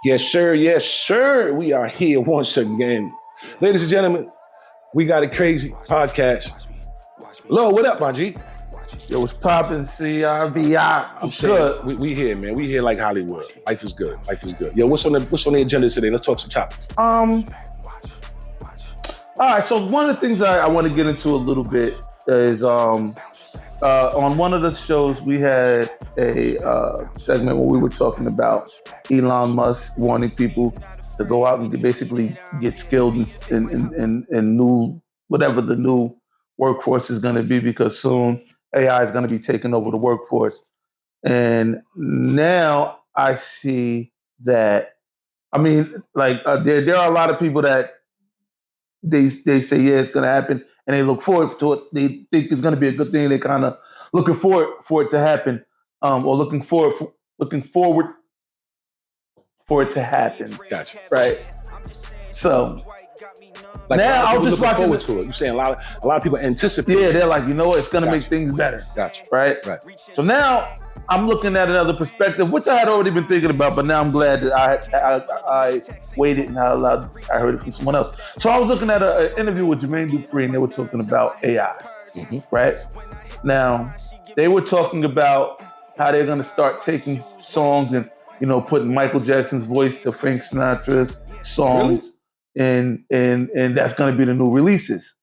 Yes, sir. Yes, sir. We are here once again. Ladies and gentlemen, we got a crazy podcast. Lo, what up, my G? Yo, what's poppin'? CRBI. I'm saying we here, man. We here like Hollywood. Life is good. Life is good. Yo, what's on the agenda today? Let's talk some topics. All right, so one of the things I want to get into a little bit is on one of the shows we had a segment where we were talking about Elon Musk wanting people to go out and basically get skilled in new, whatever the new workforce is going to be, because soon AI is going to be taking over the workforce. And now I see that, I mean, like there are a lot of people that they say, yeah, it's going to happen, and they look forward to it. They think it's going to be a good thing. They kind of looking forward for it to happen, or looking forward for it to happen. Gotcha. Right. So like now I was just looking watching forward to it. You're saying a lot of people anticipate. Yeah, they're like, you know what, it's going to make things better. Gotcha. Right. So now I'm looking at another perspective, which I had already been thinking about, but now I'm glad that I waited and I heard it from someone else. So I was looking at an interview with Jermaine Dupri, and they were talking about AI, right? Now, they were talking about how they're going to start taking songs and, you know, putting Michael Jackson's voice to Frank Sinatra's songs, and that's going to be the new releases.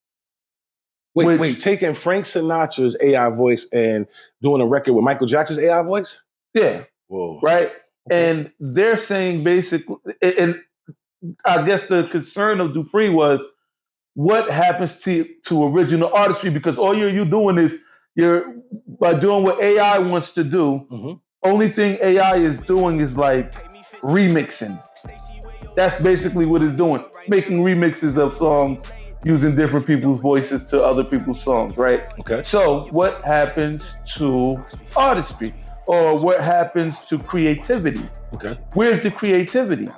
Wait, taking Frank Sinatra's AI voice and doing a record with Michael Jackson's AI voice? Yeah. Whoa. Right? Okay. And they're saying basically, and I guess the concern of Dupree was what happens to original artistry, because all you're doing is by doing what AI wants to do, only thing AI is doing is like remixing. That's basically what it's doing, making remixes of songs using different people's voices to other people's songs, right? Okay. So what happens to artistry, or what happens to creativity? Okay. Where's the creativity?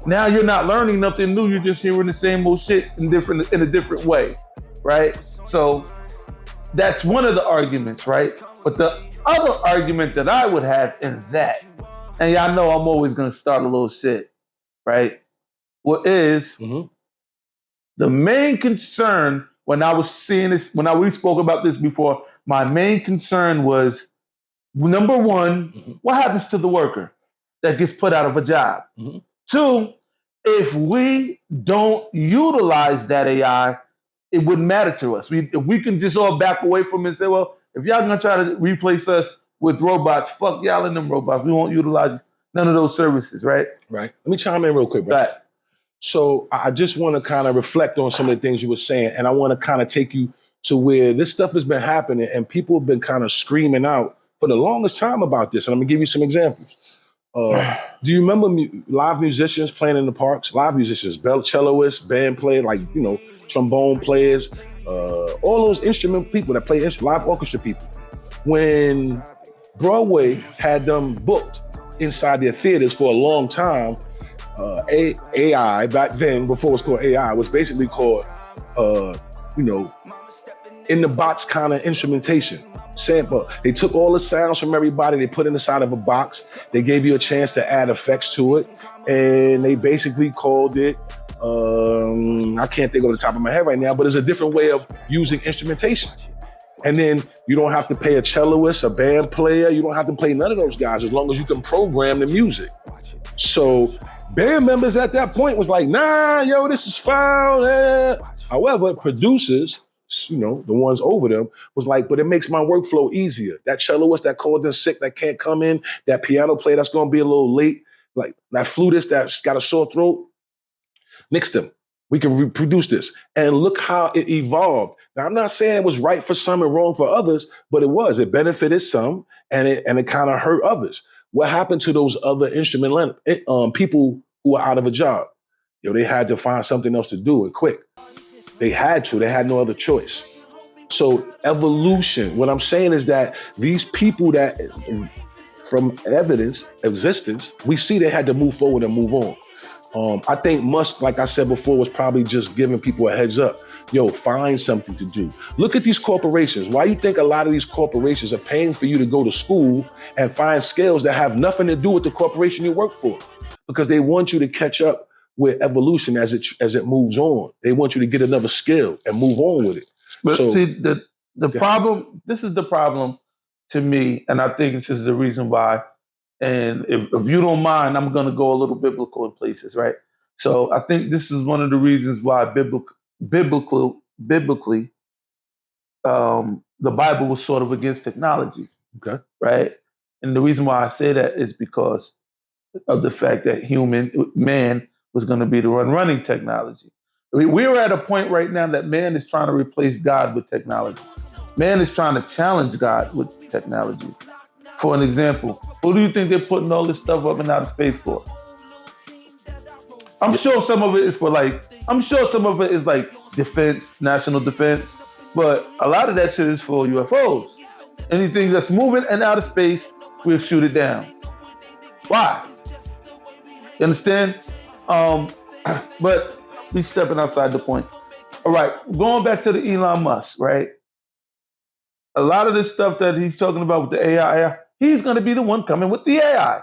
Now you're not learning nothing new. You're just hearing the same old shit in a different way, right? So that's one of the arguments, right? But the other argument that I would have is that, and y'all know I'm always going to start a little shit, right? What is the main concern when I was seeing this, we spoke about this before, my main concern was, number one, what happens to the worker that gets put out of a job? Two, if we don't utilize that AI, it wouldn't matter to us. If we can just all back away from it and say, well, if y'all gonna try to replace us with robots, fuck y'all and them robots. We won't utilize none of those services, right? Right. Let me chime in real quick, bro. Right. So I just want to kind of reflect on some of the things you were saying, and I want to kind of take you to where this stuff has been happening, and people have been kind of screaming out for the longest time about this. And I'm gonna give you some examples. Do you remember live musicians playing in the parks? Live musicians, celloists, band players, like, you know, trombone players, all those instrument people that play live orchestra people. When Broadway had them booked inside their theaters for a long time, AI back then, before it was called AI, was basically called, in the box kind of instrumentation. Sample. They took all the sounds from everybody, they put it inside of a box, they gave you a chance to add effects to it, and they basically called it, I can't think of the top of my head right now, but it's a different way of using instrumentation. And then you don't have to pay a celloist, a band player, you don't have to play none of those guys, as long as you can program the music. So band members at that point was like, nah, yo, this is foul. However, producers, you know, the ones over them, was like, but it makes my workflow easier. That celloist that called in sick, that can't come in, that piano player that's gonna be a little late, like that flutist that's got a sore throat, mix them. We can reproduce this. And look how it evolved. Now, I'm not saying it was right for some and wrong for others, but it was. It benefited some, and it kind of hurt others. What happened to those other instrument people who were out of a job? You know, they had to find something else to do, and quick. They had to. They had no other choice. So evolution, what I'm saying is that these people that, from existence, we see they had to move forward and move on. I think Musk, like I said before, was probably just giving people a heads up. Yo, find something to do. Look at these corporations. Why you think a lot of these corporations are paying for you to go to school and find skills that have nothing to do with the corporation you work for? because they want you to catch up with evolution as it moves on. They want you to get another skill and move on with it. But So, see, the problem, this is the problem to me, and I think this is the reason why, and if you don't mind, I'm going to go a little biblical in places, right? So I think this is one of the reasons why biblically, the Bible was sort of against technology, okay. right? And the reason why I say that is because of the fact that man was going to be the one running technology. I mean, we're at a point right now that man is trying to replace God with technology. Man is trying to challenge God with technology. For an example, who do you think they're putting all this stuff up in outer space for? I'm sure some of it is defense, national defense, but a lot of that shit is for UFOs. Anything that's moving in outer space, we'll shoot it down. Why? You understand? But we stepping outside the point. All right, going back to the Elon Musk, right? A lot of this stuff that he's talking about with the AI, he's going to be the one coming with the AI.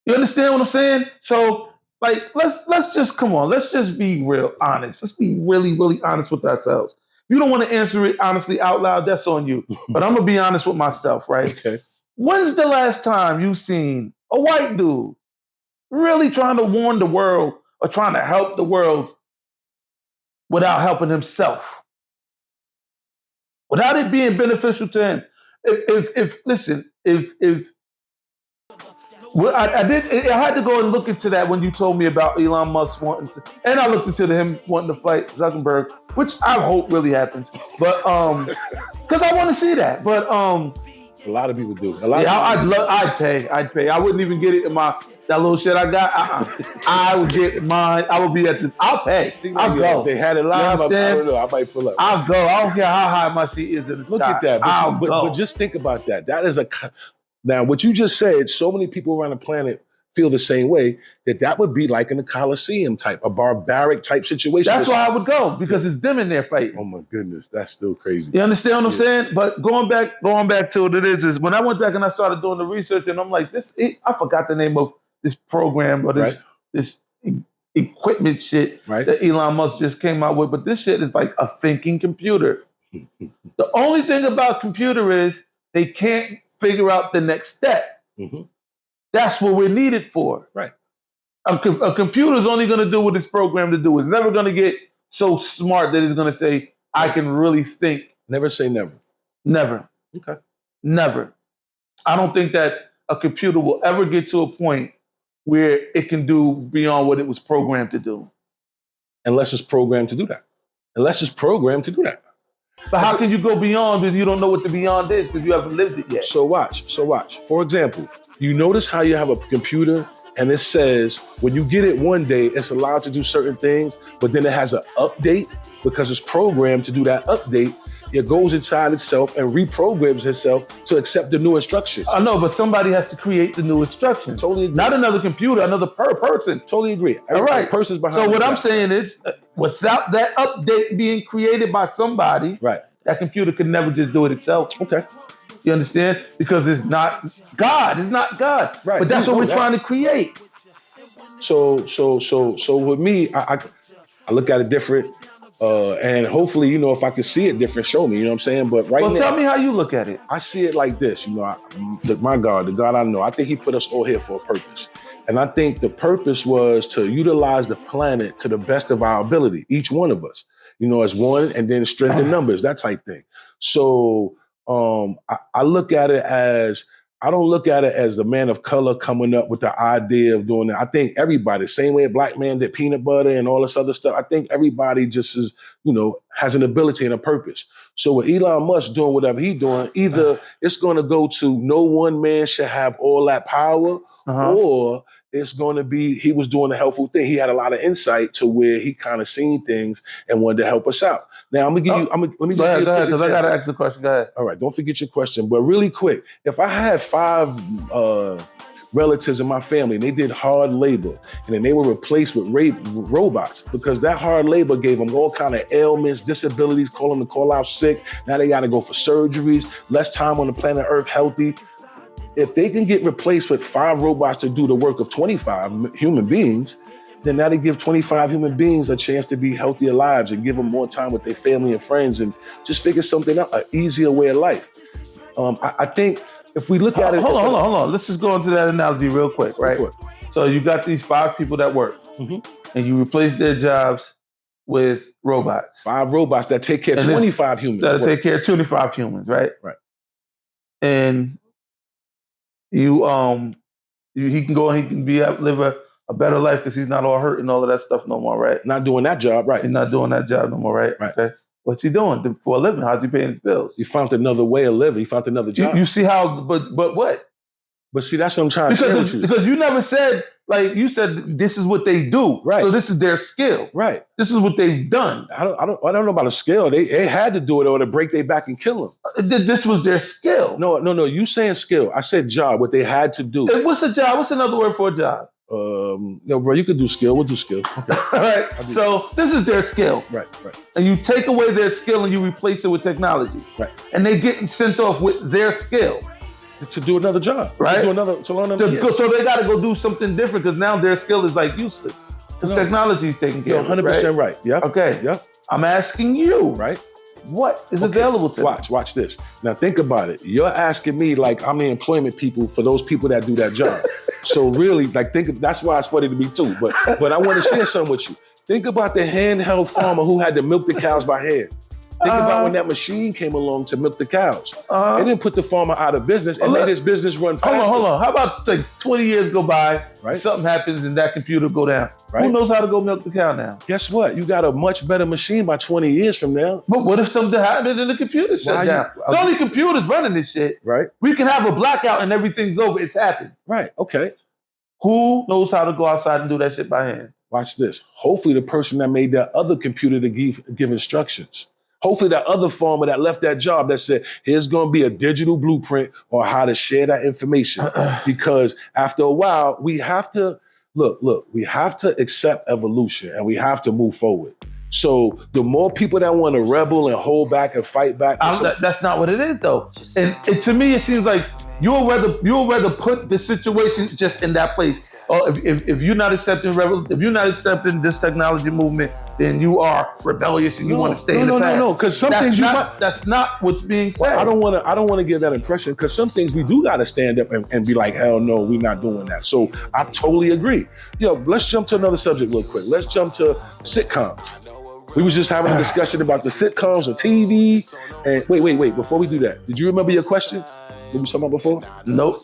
You understand what I'm saying? So, like, let's just come on. Let's just be real honest. Let's be really, really honest with ourselves. If you don't want to answer it honestly out loud, that's on you. But I'm gonna be honest with myself, right? Okay. When's the last time you seen a white dude really trying to warn the world or trying to help the world without helping himself? Without it being beneficial to him. Well, I had to go and look into that when you told me about Elon Musk wanting to, and I looked into him wanting to fight Zuckerberg, which I hope really happens. But because I want to see that. But a lot of people do. I'd pay. I wouldn't even get it in that little shit I got. I would get mine. I would be I'll pay. I'll go. If they had it live, I don't know. I might pull up. I'll go. I don't care how high my seat is in the sky. Look at that. But just think about that. That is now, what you just said, so many people around the planet feel the same way, that would be like in the Coliseum type, a barbaric type situation. That's why I would go, because it's them in there fighting. Oh my goodness, that's still crazy. You understand what I'm saying? But going back to what it is when I went back and I started doing the research, and I'm like, I forgot the name of this program or this equipment shit that Elon Musk just came out with, but this shit is like a thinking computer. The only thing about computer is they can't figure out the next step. Mm-hmm. That's what we're needed for. Right. A computer is only going to do what it's programmed to do. It's never going to get so smart that it's going to say, I can really think. Never say never. Never. Okay. Never. I don't think that a computer will ever get to a point where it can do beyond what it was programmed to do. Unless it's programmed to do that. But how can you go beyond if you don't know what the beyond is, because you haven't lived it yet? So watch. For example, you notice how you have a computer and it says when you get it one day, it's allowed to do certain things, but then it has an update because it's programmed to do that update. It goes inside itself and reprograms itself to accept the new instruction. I know, but somebody has to create the new instruction. Totally agree. Not another computer, another person. Totally agree. All right. Person's behind. So what I'm saying is, without that update being created by somebody, that computer could never just do it itself. Okay. You understand? Because it's not God. It's not God. Right. But that's what we're trying to create. So with me, I look at it different. And hopefully, if I can see it different, show me, you know what I'm saying? But now, tell me how you look at it. I see it like this, my God, the God I know, I think he put us all here for a purpose. And I think the purpose was to utilize the planet to the best of our ability, each one of us, as one, and then strengthen numbers, that type thing. So I look at it as, I don't look at it as the man of color coming up with the idea of doing that. I think everybody, same way a black man did peanut butter and all this other stuff, I think everybody just is, has an ability and a purpose. So with Elon Musk doing whatever he's doing, either it's going to go to no one man should have all that power, or it's going to be, he was doing a helpful thing. He had a lot of insight to where he kind of seen things and wanted to help us out. Now, I'm going to give you, let me just go ahead, because I got to ask the question. Go ahead. All right, don't forget your question. But really quick, if I had 5 relatives in my family and they did hard labor and then they were replaced with robots, because that hard labor gave them all kind of ailments, disabilities, call out sick. Now they got to go for surgeries, less time on the planet Earth healthy. If they can get replaced with 5 robots to do the work of 25 human beings, then now they give 25 human beings a chance to be healthier lives and give them more time with their family and friends and just figure something out, an easier way of life. I think if we look at it... Hold on. Let's just go into that analogy real quick, right? So you got these 5 people that work, and you replace their jobs with robots. 5 robots that take care of 25 humans. That take care of 25 humans, right? Right. And he can go and he can live a better life because he's not all hurt and all of that stuff no more, right? Not doing that job, right? He's not doing that job no more, right? Okay. What's he doing for a living? How's he paying his bills? He found another way of living. He found another job. You see how, but what? But see, that's what I'm trying to share with you. Because you never said, like you said, this is what they do. Right. So this is their skill. Right. This is what they've done. I don't know about a skill. They had to do it or to break their back and kill them. This was their skill. No. You saying skill. I said job, what they had to do. And what's a job? What's another word for a job? No, bro, you could do skill. We'll do skill. Okay. All right. So this is their skill. Right. And you take away their skill and you replace it with technology. Right. And they get sent off with their skill. To do another job. Right. To learn another skill. So they got to go do something different because now their skill is like useless. Because technology is taking care of it. 100% right. Yeah. Okay. Yeah. I'm asking you. Right. What is available to me? Watch this. Now think about it. You're asking me like I'm the employment people for those people that do that job. So really, like that's why it's funny to me too. But I want to share something with you. Think about the handheld farmer who had to milk the cows by hand. Think about when that machine came along to milk the cows. It didn't put the farmer out of business and made his business run faster. Hold on. How about like 20 years go by, right? Something happens and that computer go down. Right. Who knows how to go milk the cow now? Guess what? You got a much better machine by 20 years from now. But what if something happened and the computer shut down? It's only computers running this shit. Right. We can have a blackout and everything's over. It's happened. Right. Okay. Who knows how to go outside and do that shit by hand? Watch this. Hopefully the person that made that other computer to give instructions. Hopefully that other farmer that left that job that said, here's going to be a digital blueprint on how to share that information. Because after a while, we have to, we have to accept evolution and we have to move forward. So the more people that want to rebel and hold back and fight back. That's not what it is though. And to me, it seems like you'll rather put the situation just in that place. Oh, if you're not accepting this technology movement, then you are rebellious and you want to stay in the past. No, because some things that's not what's being said. Well, I don't want to give that impression because some things we do got to stand up and be like, hell no, we're not doing that. So I totally agree. Let's jump to another subject real quick. Let's jump to sitcoms. We was just having a discussion about the sitcoms or TV. And wait, before we do that, did you remember your question? What we talking about before? Nope.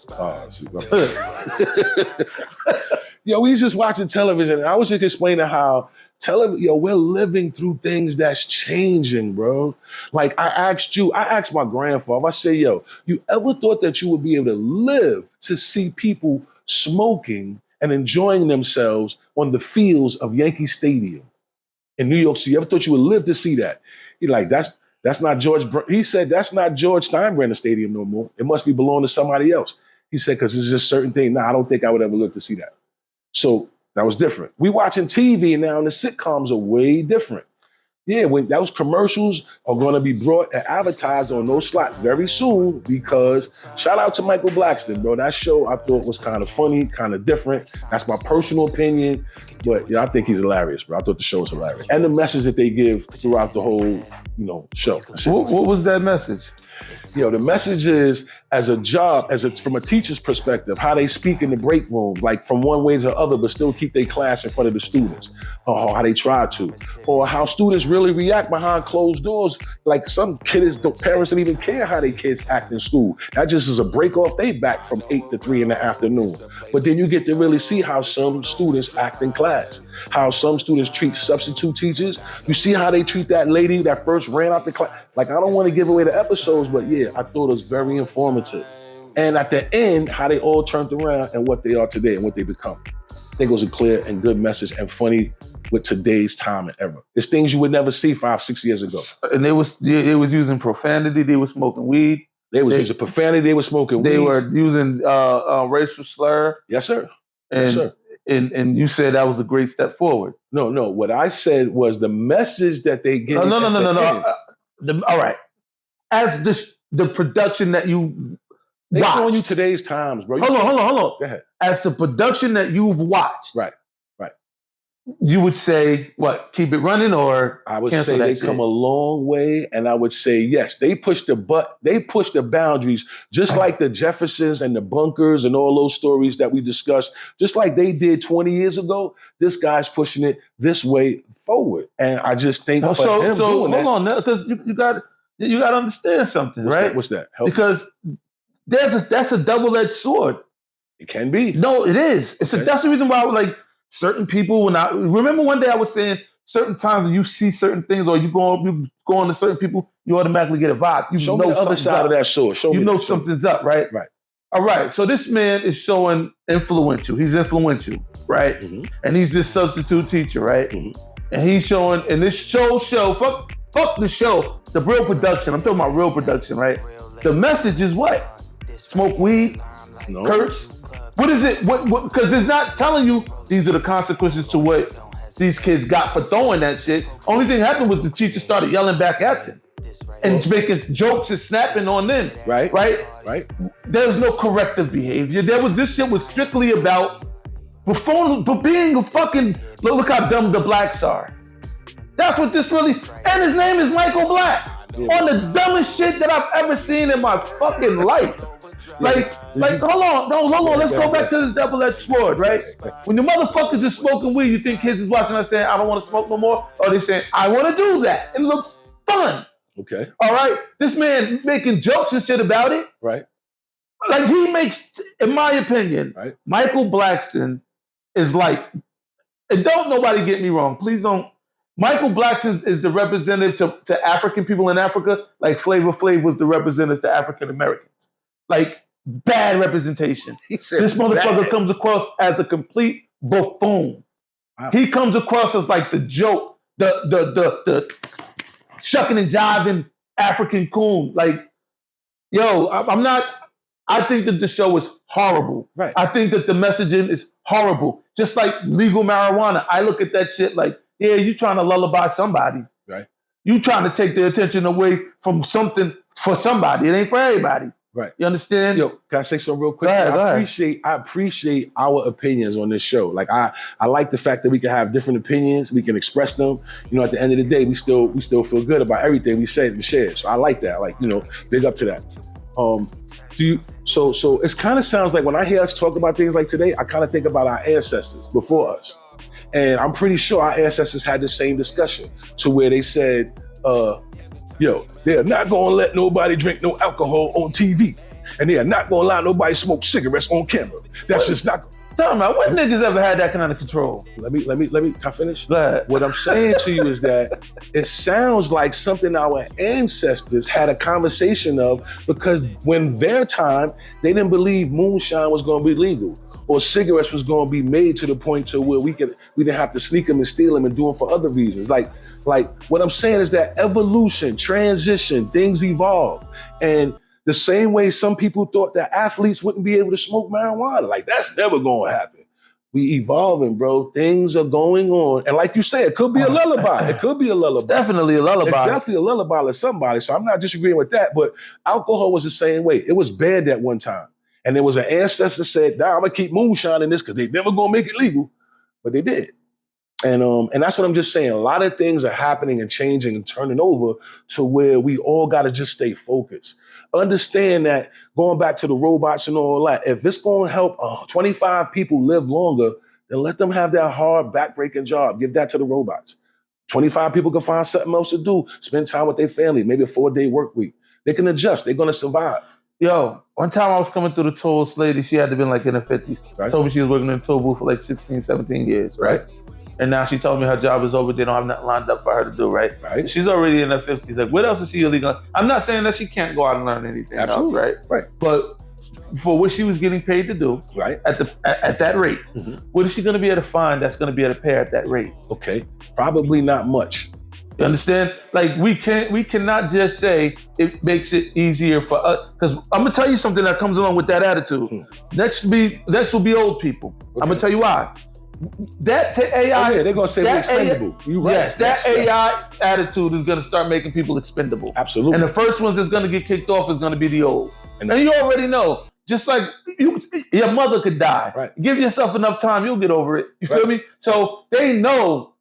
We was just watching television and I was just explaining how we're living through things that's changing, bro. Like I asked my grandfather, I said, you ever thought that you would be able to live to see people smoking and enjoying themselves on the fields of Yankee Stadium in New York City? You ever thought you would live to see that? He like, that's not George. He said, that's not George Steinbrenner Stadium no more. It must be belong to somebody else. He said, because it's just certain things. I don't think I would ever live to see that. So that was different. We watching TV now and the sitcoms are way different. Yeah, when those commercials are going to be brought and advertised on those slots very soon because shout out to Michael Blackston, bro. That show I thought was kind of funny, kind of different. That's my personal opinion. But I think he's hilarious, bro. I thought the show was hilarious. And the message that they give throughout the whole, show. What was that message? The message is as a job, from a teacher's perspective, how they speak in the break room, like from one way to the other, but still keep their class in front of the students, or how they try to, or how students really react behind closed doors. Like some parents don't even care how their kids act in school. That just is a break off their back from 8 to 3 in the afternoon. But then you get to really see how some students act in class, how some students treat substitute teachers. You see how they treat that lady that first ran out the class. Like, I don't want to give away the episodes, but yeah, I thought it was very informative. And at the end, how they all turned around and what they are today and what they become. I think it was a clear and good message and funny with today's time and era. It's things you would never see 5-6 years ago. And they was using profanity. They were smoking weed. They was using profanity. They were smoking weed. They were using racial slur. Yes, sir. And, yes, sir. And you said that was a great step forward. No. What I said was the message that they gave. No. All right. As the production that you They watched. showing you today's times, bro. Hold on. Go ahead. As the production that you've watched, Right. You would say what? Keep it running, or I would cancel say that they shit? come a long way, and I would say yes. They push the boundaries, just like the Jeffersons and the Bunkers and all those stories that we discussed. Just like they did 20 years ago, this guy's pushing it this way forward, and I just think So doing hold on, because you got to understand something, right? What's that? Help because that's a double-edged sword. It can be. No, it is. That's the reason why I would like. Certain people, when I remember one day I was saying certain times when you see certain things or you go on to certain people, you automatically get a vibe. You Show know me the other side of that sword. You know something's up, right? Right. All right. So this man is showing influential. He's influential, right? Mm-hmm. And he's this substitute teacher, right? Mm-hmm. And he's showing, and this show, fuck the show, the real production. I'm talking about real production, right? The message is what? Smoke weed, curse. What is it? What? Because it's not telling you these are the consequences to what these kids got for throwing that shit. Only thing happened was the teacher started yelling back at them and making jokes and snapping on them. Right. There's no corrective behavior. This shit was strictly about being a fucking. Look how dumb the blacks are. That's what this really. And his name is Michael Black. On the dumbest shit that I've ever seen in my fucking life. Like, hold on. Let's go back to this double-edged sword, right? When the motherfuckers are smoking weed, you think kids is watching us saying, I don't want to smoke no more? Or they saying, I want to do that. It looks fun. Okay. All right? This man making jokes and shit about it. Right. Like, he makes, in my opinion, right. Michael Blackston is like, and don't nobody get me wrong. Please don't. Michael Blackston is the representative to African people in Africa, like Flavor Flav was the representative to African Americans. Like, bad representation. This motherfucker comes across as a complete buffoon. Wow. He comes across as like the joke, the shucking and jiving African coon. Like, yo, I think that the show is horrible. Right. I think that the messaging is horrible. Just like legal marijuana. I look at that shit like, yeah, you trying to lullaby somebody. Right. You trying to take their attention away from something for somebody. It ain't for everybody. Right. You understand? Yo, can I say something real quick? Go ahead. I appreciate our opinions on this show. Like I like the fact that we can have different opinions, we can express them. You know, at the end of the day, we still feel good about everything we said and shared. So I like that. Like, you know, big up to that. So it kind of sounds like when I hear us talk about things like today, I kind of think about our ancestors before us. And I'm pretty sure our ancestors had the same discussion to where they said, yo, they are not gonna let nobody drink no alcohol on TV. And they are not gonna allow nobody smoke cigarettes on camera. That's just not. Tell me, what niggas ever had that kind of control? Let me, can I finish? Go ahead. What I'm saying to you is that it sounds like something our ancestors had a conversation of, because when their time, they didn't believe moonshine was gonna be legal or cigarettes was gonna be made to the point to where we didn't have to sneak them and steal them and do them for other reasons. Like what I'm saying is that evolution, transition, things evolve. And the same way some people thought that athletes wouldn't be able to smoke marijuana, like that's never gonna happen. We evolving, bro. Things are going on. And like you said, it could be a lullaby. It could be a lullaby. It's definitely a lullaby. It's definitely a lullaby to somebody. So I'm not disagreeing with that, but alcohol was the same way. It was banned at one time. And there was an ancestor that said, nah, I'm gonna keep moonshine in this because they never gonna make it legal. But they did. And that's what I'm just saying. A lot of things are happening and changing and turning over to where we all gotta just stay focused. Understand that going back to the robots and all that, if it's gonna help 25 people live longer, then let them have that hard backbreaking job. Give that to the robots. 25 people can find something else to do, spend time with their family, maybe a 4-day work week. They can adjust, they're gonna survive. Yo, one time I was coming through the toll, this lady, she had to been like in her 50s. Right. Told me she was working in the toll booth for like 16, 17 years, right? And now she told me her job is over, they don't have nothing lined up for her to do, right? She's already in her 50s. Like, what else is she illegal? I'm not saying that she can't go out and learn anything else, right? But for what she was getting paid to do, at that rate, what is she gonna be able to find that's gonna be able to pay her at that rate? Okay, probably not much. You understand? Like we cannot just say it makes it easier for us. Because I'm gonna tell you something that comes along with that attitude. Next will be old people. Okay. I'm gonna tell you why. That AI, they're gonna say we're expendable. You right? Yes, AI attitude is gonna start making people expendable. Absolutely. And the first ones that's gonna get kicked off is gonna be the old. And you already know. Just like your mother could die. Right. Give yourself enough time, you'll get over it. You feel me? So they know,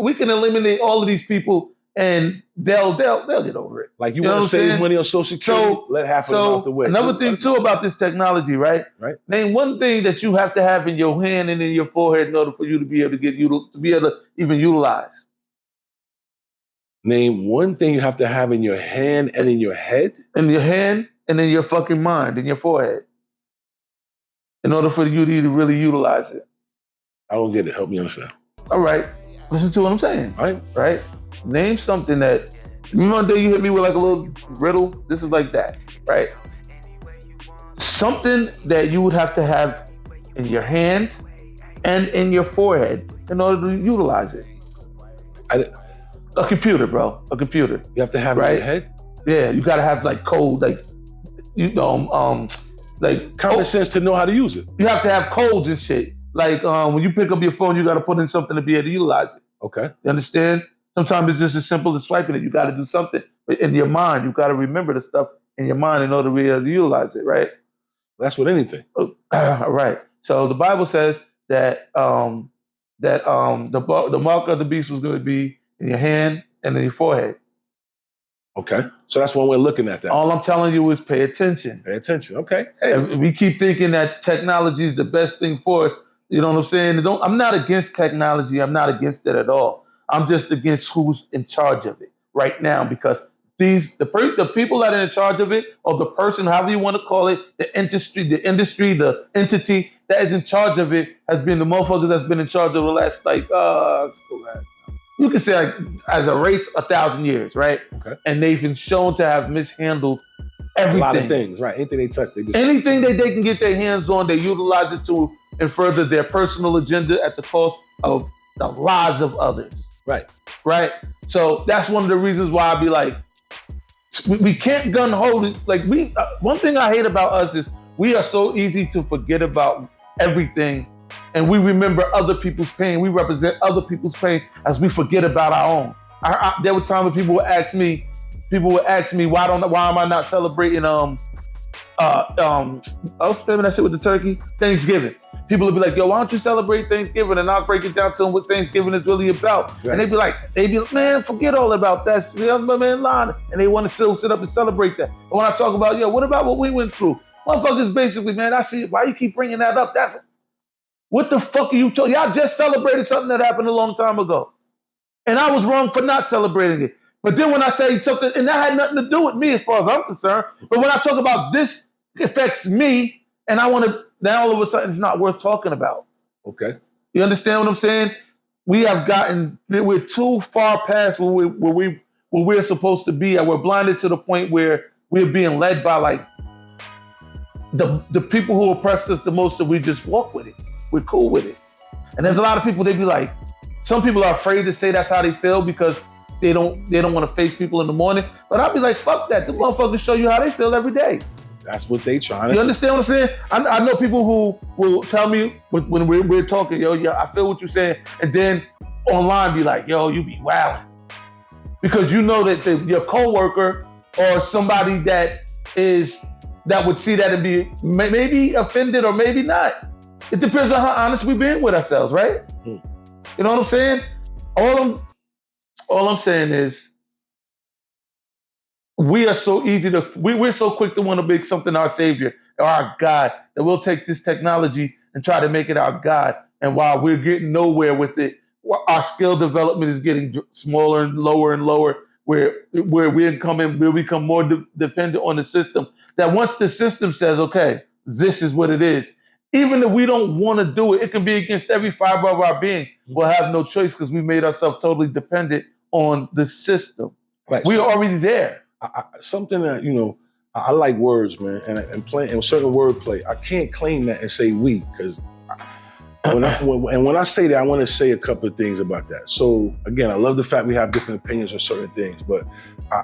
we can eliminate all of these people and they'll get over it. Like you want to save money on Social Security, let half of them out the way. Another thing too about this technology, right? Right. Name one thing that you have to have in your hand and in your forehead in order for you to be able to even utilize. Name one thing you have to have in your hand and in your head. In your hand and in your fucking mind, in your forehead. In order for you to really utilize it. I don't get it. Help me understand. All right. Listen to what I'm saying. All right. Right? Name something that, remember one day you hit me with like a little riddle? This is like that, right? Something that you would have to have in your hand and in your forehead in order to utilize it. A computer, bro. A computer. You have to have it in your head? Yeah, you gotta have like code, like, like common sense to know how to use it. You have to have codes and shit. Like when you pick up your phone, you gotta put in something to be able to utilize it. Okay. You understand? Sometimes it's just as simple as swiping it. You gotta do something. But in your mind, you gotta remember the stuff in your mind in order to be able to utilize it, right? That's with anything. Right. So the Bible says that the mark of the beast was going to be in your hand and in your forehead. Okay. So that's one way of looking at that. All I'm telling you is pay attention. Pay attention. Okay. Hey. If we keep thinking that technology is the best thing for us, you know what I'm saying? I'm not against technology. I'm not against it at all. I'm just against who's in charge of it right now, because the people that are in charge of it, or the person, however you want to call it, the entity that is in charge of it has been the motherfuckers that's been in charge of the last, you can say like, as a race, 1,000 years, right? Okay. And they've been shown to have mishandled everything. A lot of things, right? Anything they touch, they do. Anything that they can get their hands on, they utilize it to and further their personal agenda at the cost of the lives of others. Right. Right? So that's one of the reasons why I be like, we can't gun hold it. Like one thing I hate about us is we are so easy to forget about everything, and we remember other people's pain. We represent other people's pain as we forget about our own. There were times when people would ask me, why am I not celebrating that shit with the turkey? Thanksgiving. People would be like, yo, why don't you celebrate Thanksgiving? And I'll break it down to them what Thanksgiving is really about. Right. And they'd be like, man, forget all about that. And they want to still sit up and celebrate that. But when I talk about, what about what we went through? Motherfuckers basically, man, I see, why you keep bringing that up? What the fuck are you talking? Y'all just celebrated something that happened a long time ago. And I was wrong for not celebrating it. But then when I say something, and that had nothing to do with me as far as I'm concerned, but when I talk about this affects me, and I want to, now all of a sudden it's not worth talking about. Okay. You understand what I'm saying? We're too far past where we're supposed to be, and we're blinded to the point where we're being led by like the people who oppressed us the most, that we just walk with it. We're cool with it. And there's a lot of people, they be like, some people are afraid to say that's how they feel because they don't want to face people in the morning. But I'll be like, fuck that. The motherfuckers show you how they feel every day. That's what they trying to. You understand what I'm saying? I know people who will tell me when we're talking, I feel what you're saying, and then online be like, yo, you be wilding, because you know that your coworker or somebody that would see that and be maybe offended or maybe not. It depends on how honest we've been with ourselves, right? Mm. You know what I'm saying? All I'm saying is, we're so quick to want to make something our savior or our God, that we'll take this technology and try to make it our God. And while we're getting nowhere with it, our skill development is getting smaller and lower, where we'll become more dependent on the system. That once the system says, okay, this is what it is, even if we don't want to do it, it can be against every fiber of our being. We'll have no choice because we made ourselves totally dependent on the system. Right. We are already there. Something that, I like words, man, and playing and certain wordplay. I can't claim that and say we, because when I say that, I want to say a couple of things about that. So again, I love the fact we have different opinions on certain things, but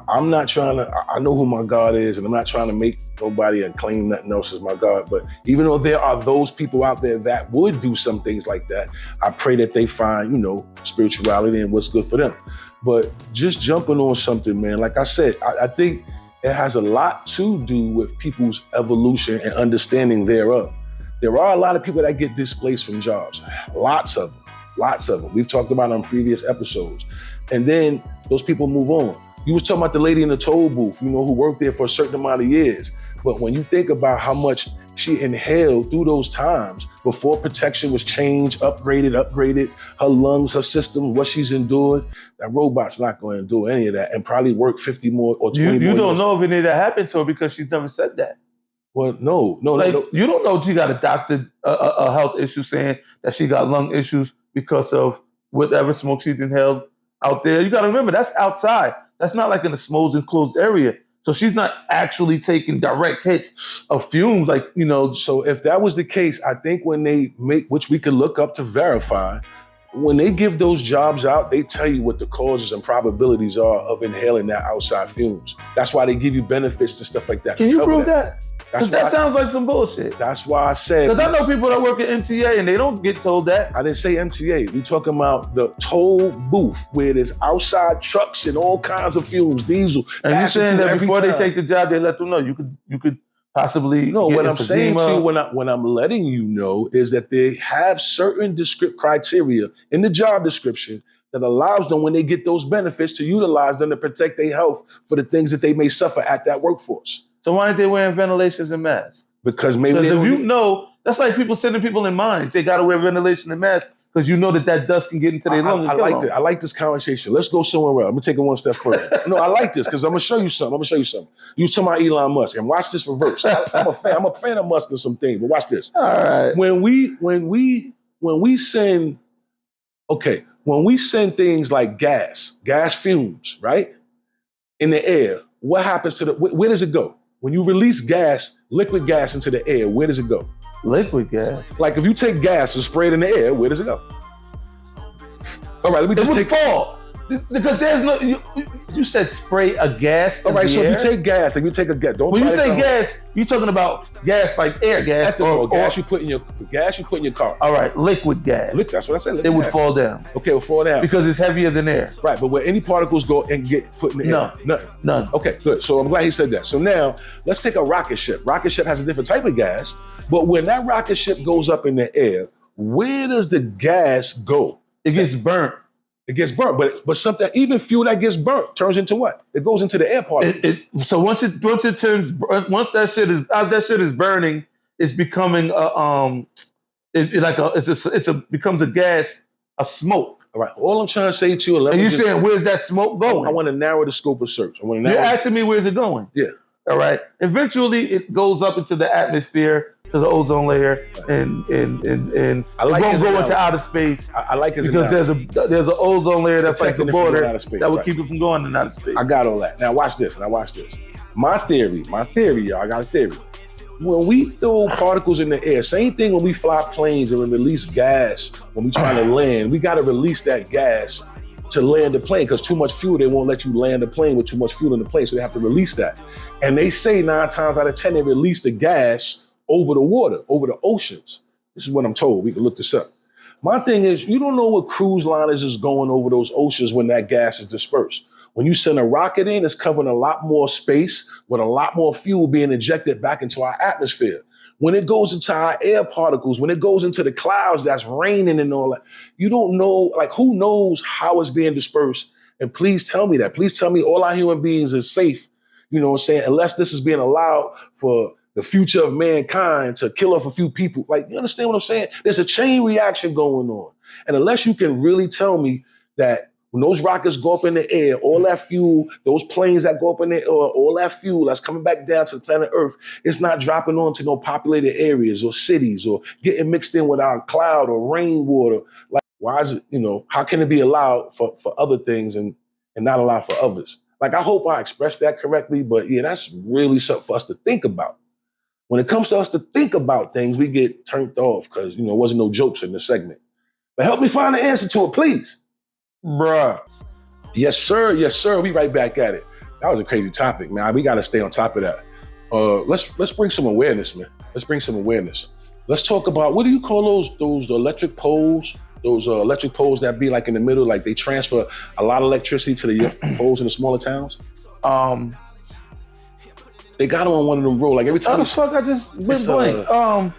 I'm not trying to. I know who my God is, and I'm not trying to make nobody and claim nothing else as my God. But even though there are those people out there that would do some things like that, I pray that they find, spirituality and what's good for them. But just jumping on something, man, like I said, I think it has a lot to do with people's evolution and understanding thereof. There are a lot of people that get displaced from jobs. Lots of them. We've talked about it on previous episodes. And then those people move on. You was talking about the lady in the toll booth, who worked there for a certain amount of years. But when you think about how much she inhaled through those times before protection was changed, upgraded, her lungs, her system, what she's endured, that robot's not going to endure any of that and probably work 50 more or 20 more You don't years. know if any of that happened to her because she's never said that. Well, no. You don't know if she got a health issue saying that she got lung issues because of whatever smoke she's inhaled out there. You got to remember, that's outside. That's not like in a small enclosed area. So she's not actually taking direct hits of fumes So if that was the case, I think when they make, which we could look up to verify, when they give those jobs out, they tell you what the causes and probabilities are of inhaling that outside fumes. That's why they give you benefits to stuff like that. Can you prove that? Because that sounds like some bullshit. That's why I said. Because I know people that work at MTA and they don't get told that. I didn't say MTA. We talking about the toll booth where there's outside trucks and all kinds of fumes, diesel. And you're saying that before they take the job, they let them know you could possibly. No, what I'm saying to you, when I'm letting you know, is that they have certain descriptive criteria in the job description that allows them, when they get those benefits, to utilize them to protect their health for the things that they may suffer at that workforce. So why aren't they wearing ventilations and masks? Because maybe if that's like people sending people in mines. They got to wear ventilation and masks because you know that dust can get into their lungs. I like this conversation. Let's go somewhere else. I'm gonna take it one step further. No, I like this because I'm gonna show you something. You talking about Elon Musk, and watch this reverse. I'm a fan of Musk and some things, but watch this. All right. When we send things like gas fumes, right, in the air, what happens to where does it go? When you release gas, liquid gas into the air, where does it go? Liquid gas? Like if you take gas and spray it in the air, where does it go? All right, let me just take fall. Because there's no, you said spray a gas. All right, so if you take gas, you take a gas. When you say gas, you're talking about gas like air gas or gas you put in your car. All right, liquid gas. That's what I said. It would fall down. Okay, it would fall down because it's heavier than air. Right, but where any particles go and get put in the air, none. Okay, good. So I'm glad he said that. So now let's take a rocket ship. Rocket ship has a different type of gas, but when that rocket ship goes up in the air, where does the gas go? It gets burnt. It gets burnt, but something, even fuel that gets burnt turns into what? It goes into the air particle. So once that shit is burning, it's becoming becomes a gas, a smoke. All right. All I'm trying to say to you, and you're saying where's that smoke going? I want to narrow the scope of search. You're asking me where's it going? Yeah. All right. Eventually, it goes up into the atmosphere, to the ozone layer, and it won't go into outer space. I like it because there's an ozone layer that's like the border that will keep it from going into outer space. I got all that. Now watch this. My theory, y'all. I got a theory. When we throw particles in the air, same thing when we fly planes and we release gas when we try to land. We got to release that gas to land the plane because too much fuel, they won't let you land the plane with too much fuel in the plane, so they have to release that. And they say 9 times out of 10 they release the gas over the water, over the oceans. This is what I'm told. We can look this up. My thing is, you don't know what cruise liners is going over those oceans when that gas is dispersed. When you send a rocket in, it's covering a lot more space with a lot more fuel being injected back into our atmosphere. When it goes into our air particles, when it goes into the clouds that's raining and all that, you don't know, like who knows how it's being dispersed? And please tell me that. Please tell me all our human beings is safe, you know what I'm saying, unless this is being allowed for the future of mankind to kill off a few people. Like, you understand what I'm saying? There's a chain reaction going on. And unless you can really tell me that when those rockets go up in the air, all that fuel, those planes that go up in the air, all that fuel that's coming back down to the planet Earth, it's not dropping onto no populated areas or cities or getting mixed in with our cloud or rainwater. Like, why is it, how can it be allowed for other things and not allowed for others? Like, I hope I expressed that correctly, but yeah, that's really something for us to think about. When it comes to us to think about things, we get turned off because, it wasn't no jokes in the segment. But help me find the answer to it, please. Bruh. Yes, sir. Yes, sir. We right back at it. That was a crazy topic, man. We got to stay on top of that. Let's bring some awareness, man. Let's bring some awareness. Let's talk about, what do you call those electric poles? Those electric poles that be like in the middle, like they transfer a lot of electricity to the poles in the smaller towns? They got him on one of them roads. Like every time. How the fuck I just went blank?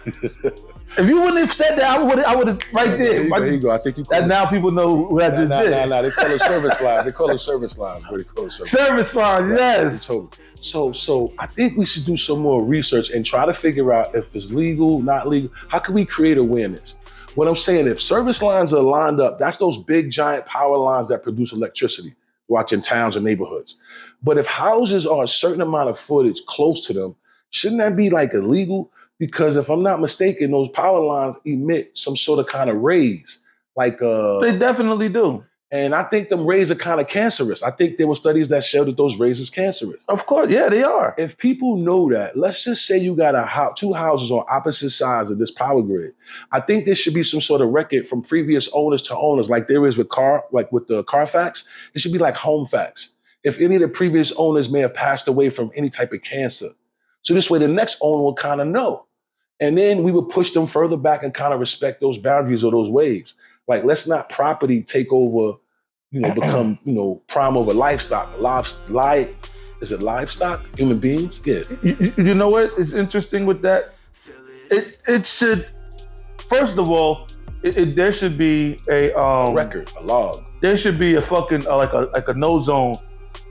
If you wouldn't have said that, I would have right there. There you go. I think you. That now people know who I just did. Nah. They call it service lines. They call it service lines. Bro. They call it service lines. Right. Yes. Totally. So I think we should do some more research and try to figure out if it's legal, not legal. How can we create awareness? What I'm saying, if service lines are lined up, that's those big giant power lines that produce electricity, watching towns and neighborhoods. But if houses are a certain amount of footage close to them, shouldn't that be like illegal? Because if I'm not mistaken, those power lines emit some sort of kind of rays. Like they definitely do. And I think them rays are kind of cancerous. I think there were studies that showed that those rays is cancerous. Of course, yeah, they are. If people know that, let's just say you got two houses on opposite sides of this power grid. I think there should be some sort of record from previous owners to owners, like there is with the Carfax. It should be like home facts. If any of the previous owners may have passed away from any type of cancer. So this way the next owner will kind of know. And then we would push them further back and kind of respect those boundaries or those waves. Like, let's not property take over, become, prime over livestock. Is it livestock? Human beings? Yeah. You know what is interesting with that? It should, first of all, there should be a record, a log. There should be a fucking like a no zone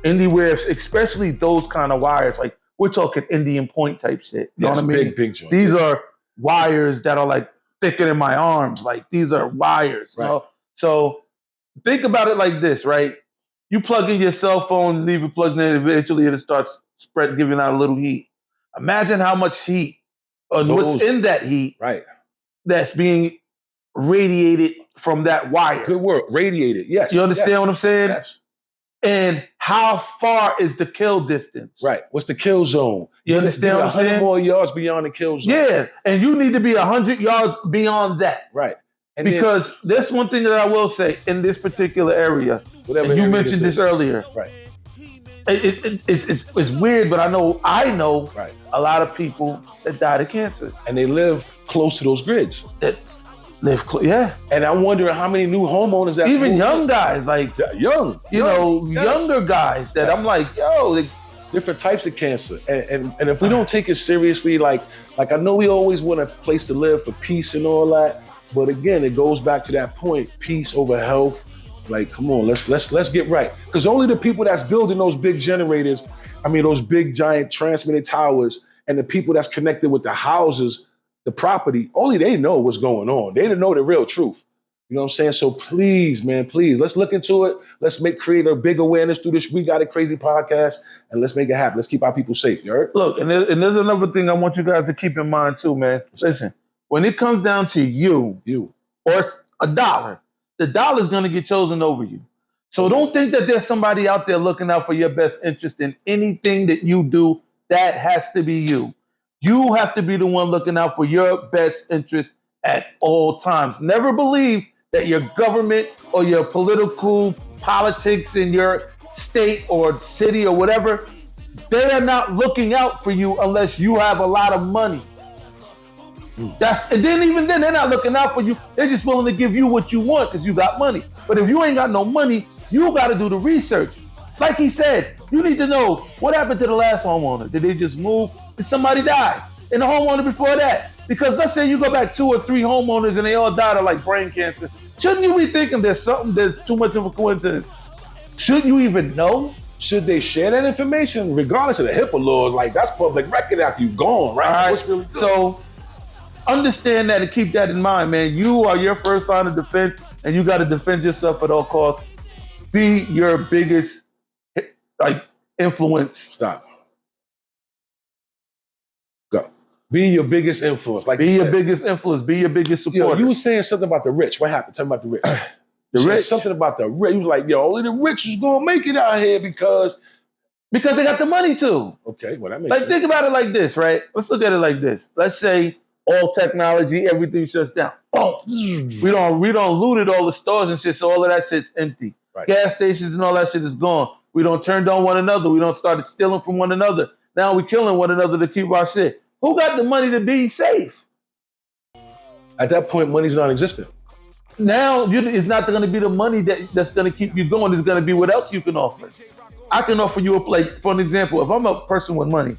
anywhere, especially those kind of wires. Like we're talking Indian Point type shit. You know what I mean? Big joint. These are wires that are like thicker than my arms. Like these are wires. Right. You know? So think about it like this, right? You plug in your cell phone, leave it plugged in, eventually it'll start giving out a little heat. Imagine how much heat, or what's in that heat, right, that's being radiated from that wire. Good word, radiated, yes. You understand what I'm saying? Yes. And how far is the kill distance? Right. What's the kill zone? You understand what I'm saying? 100 more yards beyond the kill zone. Yeah, and you need to be 100 yards beyond that. Right. And because there's one thing that I will say in this particular area, and you mentioned this earlier. Right. It's weird, but I know right, a lot of people that died of cancer. And they live close to those grids. Yeah. And I'm wondering how many new homeowners that even young guys, like younger guys that I'm like, yo, different types of cancer. And if we don't take it seriously, like I know we always want a place to live for peace and all that, but again, it goes back to that point, peace over health. Like, come on, let's get right. Because only the people that's building those big generators, those big giant transmitting towers, and the people that's connected with the houses, the property, only they know what's going on. They don't know the real truth. You know what I'm saying? So please, man, please, let's look into it. Let's create a big awareness through this We Got It Crazy podcast, and let's make it happen. Let's keep our people safe, you heard? Look, and there's another thing I want you guys to keep in mind too, man. Listen, when it comes down to you or a dollar, the dollar is going to get chosen over you. So don't think that there's somebody out there looking out for your best interest in anything that you do. That has to be you. You have to be the one looking out for your best interest at all times. Never believe that your government or your political politics in your state or city or whatever, they are not looking out for you unless you have a lot of money. And then even then, they're not looking out for you. They're just willing to give you what you want because you got money. But if you ain't got no money, you got to do the research. Like he said, you need to know what happened to the last homeowner. Did they just move? Did somebody die? And the homeowner before that? Because let's say you go back 2 or 3 homeowners and they all died of like brain cancer. Shouldn't you be thinking there's too much of a coincidence? Shouldn't you even know? Should they share that information regardless of the HIPAA laws? Like that's public record after you're gone, right? All right. What's really good? So understand that and keep that in mind, man. You are your first line of defense and you got to defend yourself at all costs. Be your biggest influence. Stop. Go. Be your biggest influence. Be your biggest influence. Be your biggest supporter. You were saying something about the rich. What happened? Tell me about the rich. The rich. Something about the rich. You was like, only the rich is gonna make it out here because they got the money to. Okay, well that makes sense. Think about it like this, right? Let's look at it like this. Let's say all technology, everything shuts down. Oh, we don't looted all the stores and shit, so all of that shit's empty. Right. Gas stations and all that shit is gone. We don't turn on one another. We don't start stealing from one another. Now we're killing one another to keep our shit. Who got the money to be safe? At that point, money's non-existent. Now it's not going to be the money that's going to keep you going. It's going to be what else you can offer. I can offer you for an example. If I'm a person with money,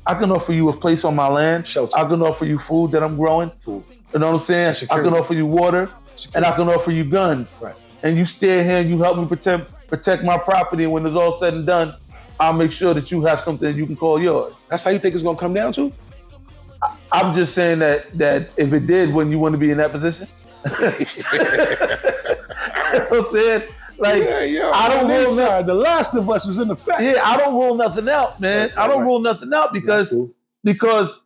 I can offer you a place on my land. Shelter. I can offer you food that I'm growing. Food. You know what I'm saying? Security. I can offer you water, and I can offer you guns. Right. And you stay here and you help me protect my property. And when it's all said and done, I'll make sure that you have something that you can call yours. That's how you think it's gonna come down to? I'm just saying that if it did, wouldn't you want to be in that position? You know what I'm saying? Like, I don't rule The Last of Us was in the fact. Yeah, I don't rule nothing out, man. I don't rule nothing out because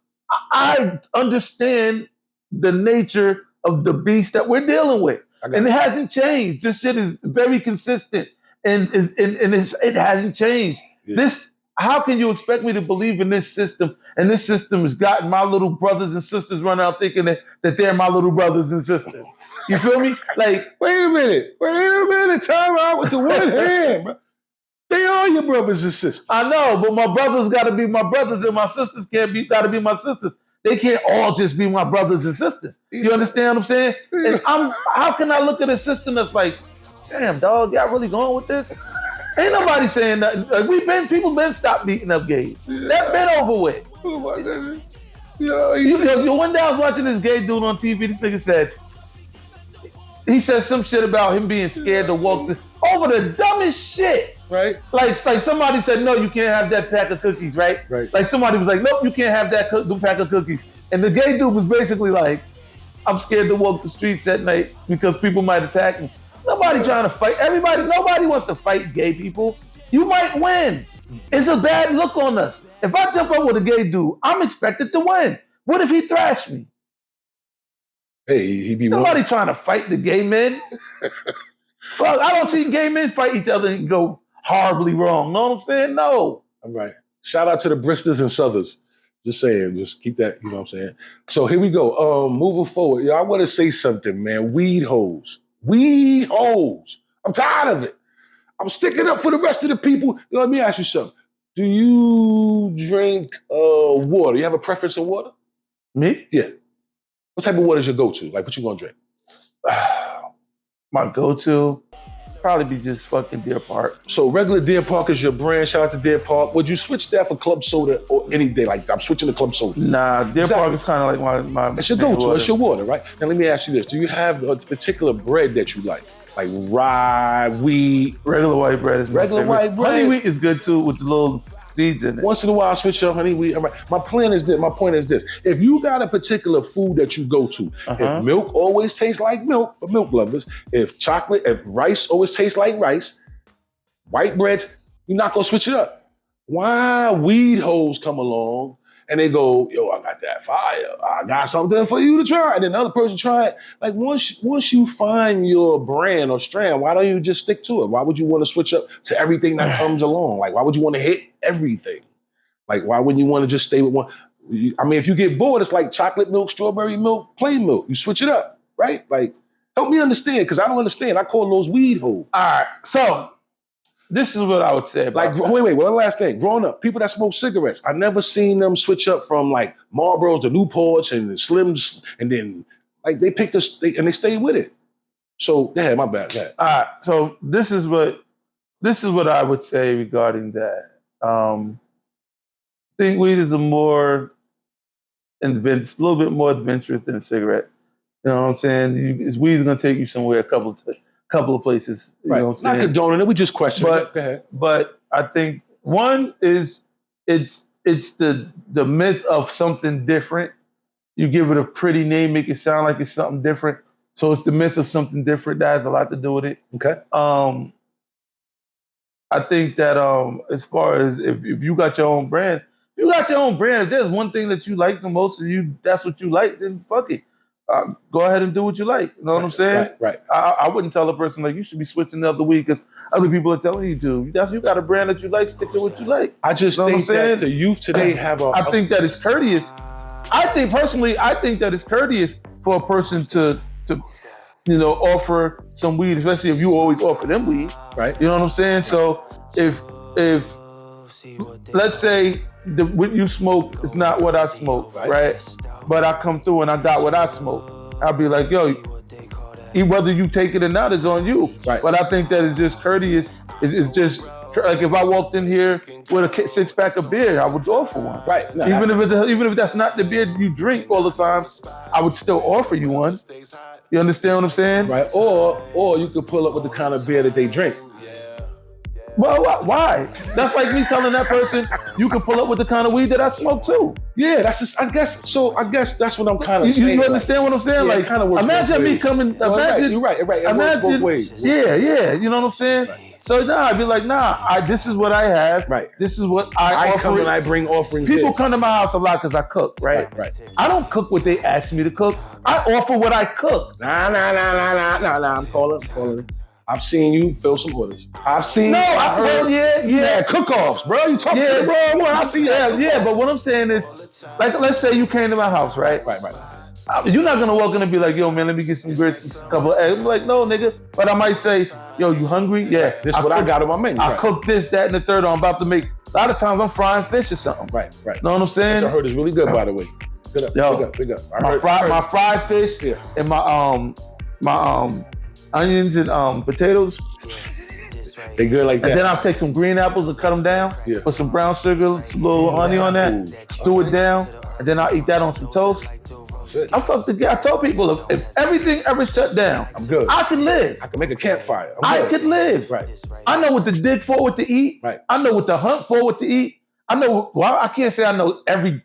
I understand the nature of the beast that we're dealing with, and it hasn't changed. This shit is very consistent, and it hasn't changed. Yeah. How can you expect me to believe in this system? And this system has gotten my little brothers and sisters run out thinking that they're my little brothers and sisters. You feel me? Like, wait a minute, time out with the one hand, bro. They are your brothers and sisters. I know, but my brothers got to be my brothers, and my sisters got to be my sisters. They can't all just be my brothers and sisters. You understand what I'm saying? And how can I look at a system that's like, damn, dog, y'all really going with this? Ain't nobody saying nothing. Like, people been stopped beating up gays. That been over with. One day I was watching this gay dude on TV. This nigga said some shit about him being scared to walk over the dumbest shit. Right. Like somebody said, no, you can't have that pack of cookies, right? Right. Like somebody was like, nope, you can't have that pack of cookies. And the gay dude was basically like, I'm scared to walk the streets at night because people might attack me. Nobody trying to fight. Nobody wants to fight gay people. You might win. It's a bad look on us. If I jump up with a gay dude, I'm expected to win. What if he thrashed me? Hey, he be nobody trying to fight the gay men. Fuck, I don't see gay men fight each other and go horribly wrong. Know what I'm saying? No. All right. Shout out to the Bristers and Southers. Just saying, just keep that, you know what I'm saying? So here we go. Moving forward. I want to say something, man. Weed hoes. I'm tired of it. I'm sticking up for the rest of the people. Let me ask you something. Do you drink water? You have a preference in water? Me? Yeah. What type of water is your go-to? Like, what you gonna drink? My go-to probably be just fucking Deer Park. So regular Deer Park is your brand. Shout out to Deer Park. Would you switch that for club soda or any day? Like, I'm switching to club soda. Nah, Deer Park is kind of like my it's your go-to. Water. It's your water, right? Now let me ask you this: do you have a particular bread that you like rye, wheat? Regular white bread is my regular favorite. white bread. Honey wheat is good too with the little seeds in it. Once in a while, I switch up honey wheat. My point is this: if you got a particular food that you go to, if milk always tastes like milk for milk lovers, if rice always tastes like rice, white bread, you're not gonna switch it up. Why weed hoes come along and they go, yo, I got that fire. I got something for you to try. And then another person try it. Like once you find your brand or strand, why don't you just stick to it? Why would you want to switch up to everything that comes along? Like, why would you want to hit everything? Like, why wouldn't you want to just stay with one? I mean, if you get bored, it's like chocolate milk, strawberry milk, plain milk. You switch it up, right? Like, help me understand, because I don't understand. I call those weed hoes. All right, so this is what I would say about wait, one last thing. Growing up, people that smoke cigarettes, I never seen them switch up from like Marlboros to Newports and Slims, and then like they picked and they stayed with it. So go ahead, my bad. Go ahead. All right, so this is what I would say regarding that. I think weed is a little bit more adventurous than a cigarette. You know what I'm saying? Weed is gonna take you somewhere a couple of places. You know what I'm saying? Not condoning it, we just question it. Go ahead. But I think one is it's the myth of something different. You give it a pretty name, make it sound like it's something different. So it's the myth of something different that has a lot to do with it. Okay. I think that as far as if you got your own brand, if there's one thing that you like the most and that's what you like, then fuck it. Go ahead and do what you like. You know what I'm saying? Right. I wouldn't tell a person like you should be switching the other week because other people are telling you to. You got a brand that you like, stick to what you like. I just think that the youth today have I think that it's courteous. I think that it's courteous for a person to offer some weed, especially if you always offer them weed. Right. You know what I'm saying? So if let's say what you smoke is not what I smoke, right? But I come through and I got what I smoke. I'll be like, yo, whether you take it or not is on you. Right. But I think that it's just courteous. It's just Like if I walked in here with a 6-pack of beer, I would offer one. Right. No, even if that's not the beer you drink all the time, I would still offer you one. You understand what I'm saying? Right. Or you could pull up with the kind of beer that they drink. Well, why? That's like me telling that person, you can pull up with the kind of weed that I smoke too. Yeah, that's just, I guess that's what I'm kind of saying. You understand what I'm saying? Yeah, like, kind of imagine me coming, imagine. You're right. Imagine, both ways. Yeah, you know what I'm saying? Right. So I'd be like, this is what I have. Right. This is what I offer. Come and I bring offerings. People come to my house a lot because I cook, right? Right. I don't cook what they ask me to cook. I offer what I cook. Nah. I'm calling. I've seen you fill some orders. I've seen. I heard. Yeah. Cook-offs, bro. You talking to the wrong one. I've seen that. Yeah. But what I'm saying is, like, let's say you came to my house, right? Right. You're not gonna walk in and be like, yo, man, let me get some grits and a couple of eggs. I'm like, no, nigga. But I might say, yo, you hungry? Yeah. This is what I got on my menu. I cook this, that, and the third. I'm about to make. A lot of times I'm frying fish or something. Right. Know what I'm saying? Which I heard is really good, by the way. Good up. Big up. My fried fish and my onions and potatoes. They good like that. And then I'll take some green apples and cut them down. Yeah. Put some brown sugar, some little honey on that. Stew it down, and then I'll eat that on some toast. I told people if everything ever shut down, I'm good. I can live. I can make a campfire. I could live. Right. I know what to dig for, what to eat. Right. I know what to hunt for, what to eat. I know. Well, I can't say I know every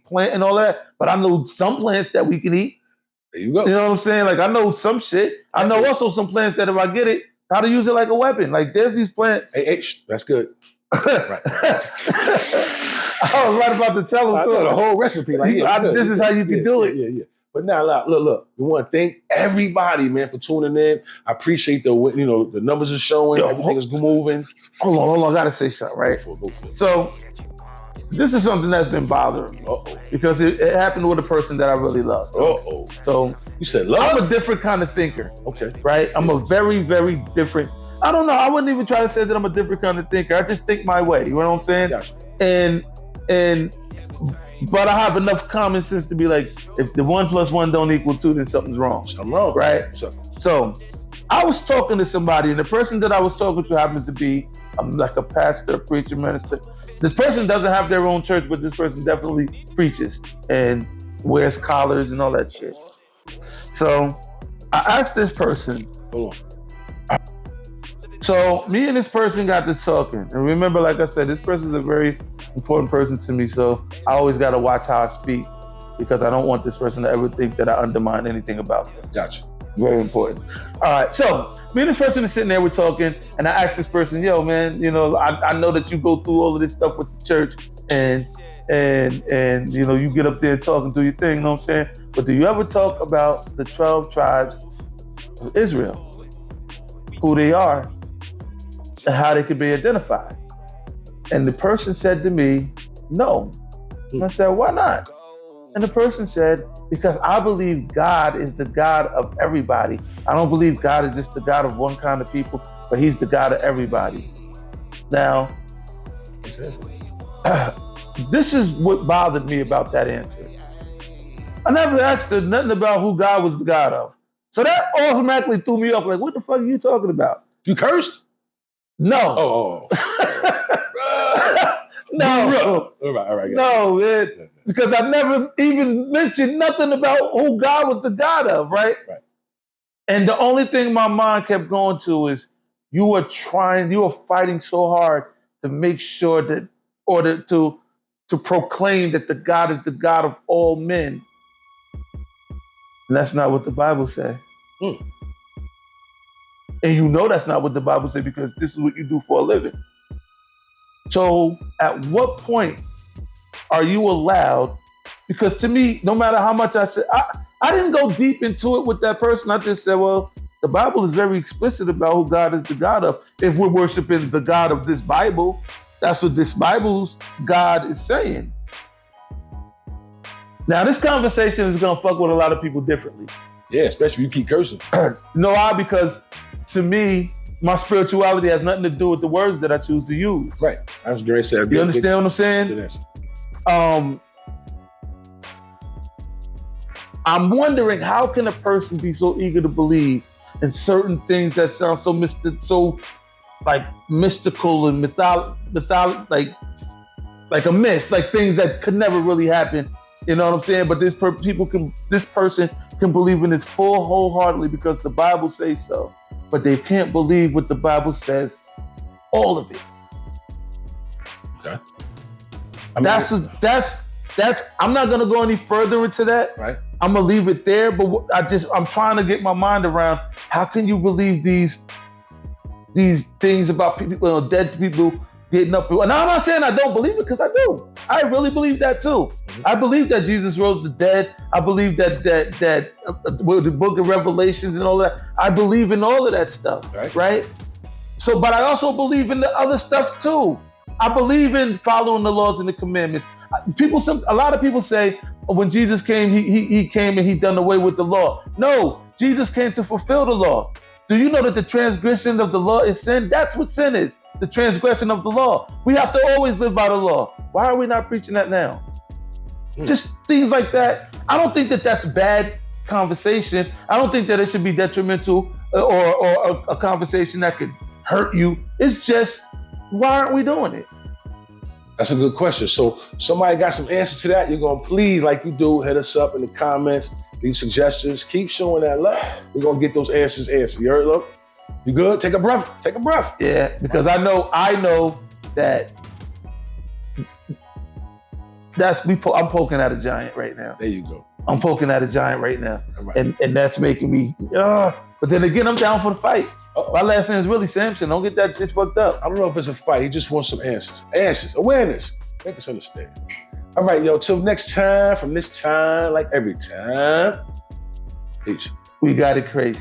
plant and all that, but I know some plants that we can eat. There you go. You know what I'm saying? Like I know some shit. I know also some plants that if I get it, how to use it like a weapon. Like there's these plants. Hey, that's good. Right. I was right about to tell him too. The whole recipe. Like, this is how you can do it. Yeah. But now, look. We want to thank everybody, man, for tuning in. I appreciate the numbers are showing. Everything is moving. Hold on. I gotta say something, right? Go for it. So this is something that's been bothering me. Because it happened with a person that I really love. So you said love? I'm a different kind of thinker. Okay. Right? I'm a very, very different. I don't know. I wouldn't even try to say that I'm a different kind of thinker. I just think my way. You know what I'm saying? Gotcha. But I have enough common sense to be like, if the 1 + 1 don't equal 2, then something's wrong. Something wrong. Right? So I was talking to somebody, and the person that I was talking to happens to be like a pastor, preacher, minister. This person doesn't have their own church, but this person definitely preaches and wears collars and all that shit. So I asked this person. Hold on. So me and this person got to talking. And remember, like I said, this person is a very important person to me. So I always got to watch how I speak because I don't want this person to ever think that I undermine anything about them. Gotcha. Very important. All right. So me and this person is sitting there, we're talking, and I asked this person, yo, man, I know that you go through all of this stuff with the church and you get up there talking, do your thing, you know what I'm saying? But do you ever talk about the 12 tribes of Israel, who they are, and how they can be identified? And the person said to me, no. And I said, why not? And the person said, because I believe God is the God of everybody. I don't believe God is just the God of one kind of people, but he's the God of everybody. Now, this is what bothered me about that answer. I never asked her nothing about who God was the God of. So that automatically threw me off. Like, what the fuck are you talking about? You cursed? No. No. All right. No, man. Because I never even mentioned nothing about who God was the God of, right? Right. And the only thing my mind kept going to is you were fighting so hard to make sure that, to proclaim that the God is the God of all men. And that's not what the Bible says. And you know that's not what the Bible says because this is what you do for a living. So at what point are you allowed? Because to me, no matter how much I said, I didn't go deep into it with that person. I just said, well, the Bible is very explicit about who God is the God of. If we're worshiping the God of this Bible, that's what this Bible's God is saying. Now, this conversation is going to fuck with a lot of people differently. Yeah, especially if you keep cursing. No, why? Because to me, my spirituality has nothing to do with the words that I choose to use. Right. I was going to say. You understand what I'm saying? I'm wondering, how can a person be so eager to believe in certain things that sound so like mystical and like a myth, like things that could never really happen. You know what I'm saying? But this person can believe in this full wholeheartedly because the Bible says so. But they can't believe what the Bible says, all of it. Okay. That's. I'm not gonna go any further into that. Right. I'm gonna leave it there. But I'm trying to get my mind around how can you believe these things about people, dead people getting up. And I'm not saying I don't believe it because I do. I really believe that too. Mm-hmm. I believe that Jesus rose the dead. I believe that the book of Revelations and all that. I believe in all of that stuff, right? So, but I also believe in the other stuff too. I believe in following the laws and the commandments. A lot of people say when Jesus came, he came and he done away with the law. No, Jesus came to fulfill the law. Do you know that the transgression of the law is sin? That's what sin is. The transgression of the law. We have to always live by the law. Why are we not preaching that now? Just things like that. I don't think that that's bad conversation. I don't think that it should be detrimental or a conversation that could hurt you. It's just, why aren't we doing it? That's a good question. So somebody got some answers to that. You're going to please, like you do, hit us up in the comments, leave suggestions, keep showing that love. We're going to get those answers answered. You heard, look? You good? Take a breath. Yeah, because I know that I'm poking at a giant right now. There you go. I'm poking at a giant right now. Right. And that's making me, but then again, I'm down for the fight. My last name is really Samson. Don't get that shit fucked up. I don't know if it's a fight. He just wants some answers. Answers. Awareness. Make us understand. All right, yo. Till next time, from this time, like every time. Peace. We got it crazy.